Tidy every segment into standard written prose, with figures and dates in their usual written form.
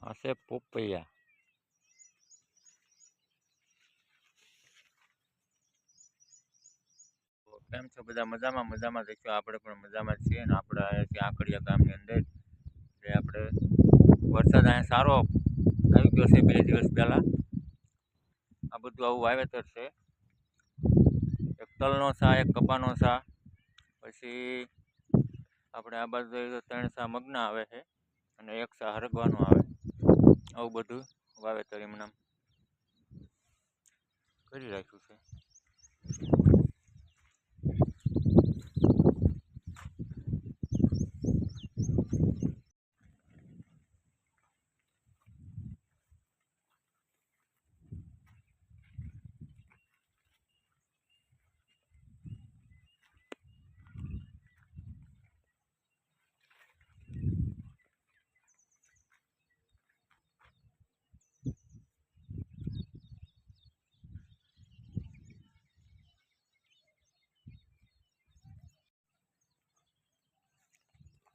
આ છે પોપૈયા. કેમ છો બધા? મજામાં? મજામાં દેખો, આપણે પણ મજામાં જ છીએ ને. આપણે અહીંયાથી આંકડિયા ગામની અંદર જે આપણે વરસાદ અહીંયા સારો આવી ગયો છે 2 દિવસ પહેલા. આ બધું આવું વાવેતર છે. એક તલનો સા, એક કપાનો સા, પછી આપણે આ બાજુ 3 સા મગના આવે છે અને 1 સા હરગવાનું આવે. આવું બધું વાવેતર એમને કરી રાખ્યું છે.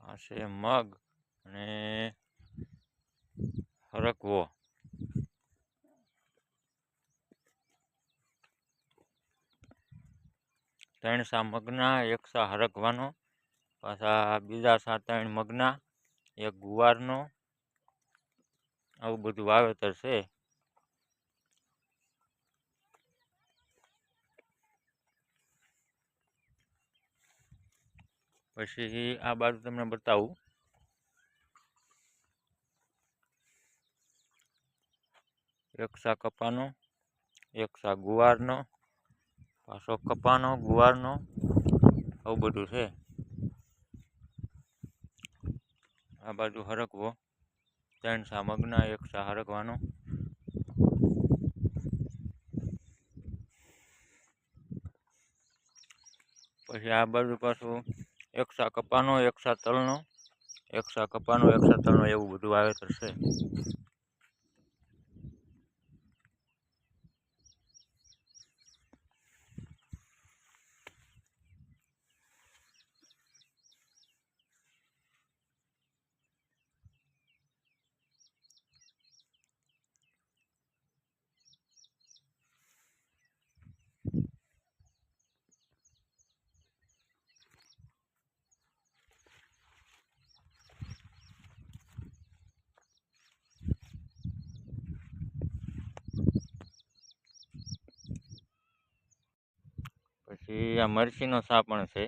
આ છે મગ અને હરકવો. 3 સા મગના, 1 સા હરગવાનો, પાછા બીજા સા 3 મગના, 1 ગુવારનો. આવું બધું વાવેતર છે. પછી આ બાજુ તમને બતાવું. 1 સા કપાનો, 1 સા ગુવારનો, પાછો કપાનો, ગુવારનો. આવું બધું છે. આ બાજુ હરકવો, 3 સા મગના, 1 સા હરગવાનો. પછી આ બાજુ પાછું 1 સા કપાનો, 1 સા તલનો, 1 સા કપાનો, 1 સા તલનો. એવું બધું વાવેતર છે. પછી આ મરચીનો સા પણ છે.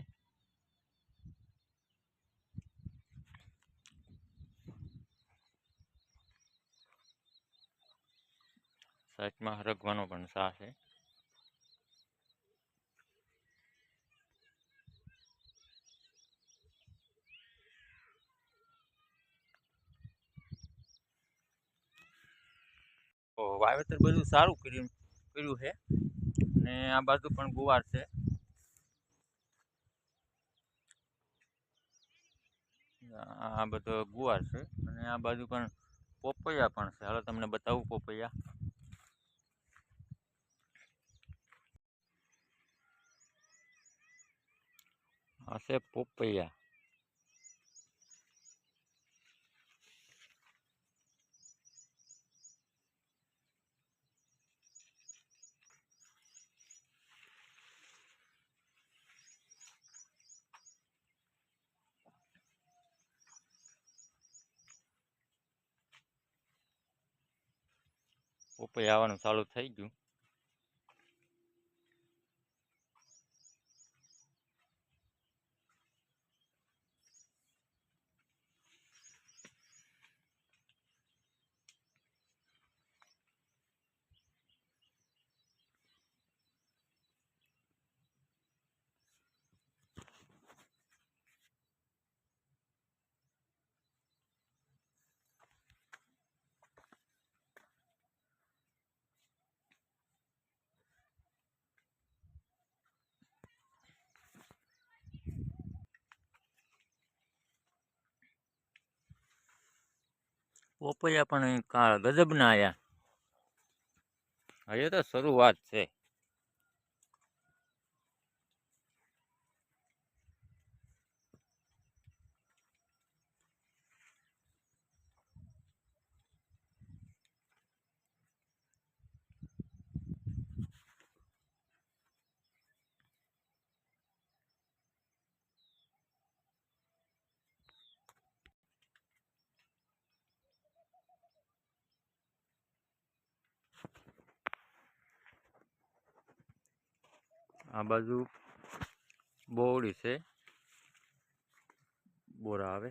સાઈડમાં હરગવાનો પણ સા છે. તો વાવેતર બધું સારું કર્યું છે. અને આ બાજુ પણ ગુવાર છે. આ બધો ગુવાર છે અને આ બાજુ પણ પોપૈયા પણ છે. હાલો તમને બતાવું પોપૈયા. આ છે પોપૈયા. પોપૈયા આવવાનું ચાલુ થઈ ગયું. પોપૈયા પણ ગજબના આયા. હજુ તો શરૂઆત છે. આ બાજુ બોવડી છે, બોરા આવે.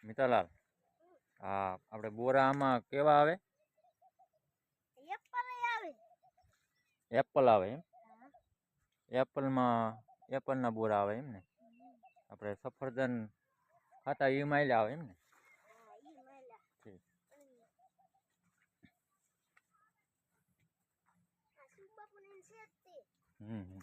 મિતાલાલ, હા આપણે બોરા આમાં કેવા આવે? એપલ આવે એમ? એપલના બોરા આવે એમ ને? આપણે સફરજન ખાતા એ માયલા આવે એમ ને? ઠીક. હમ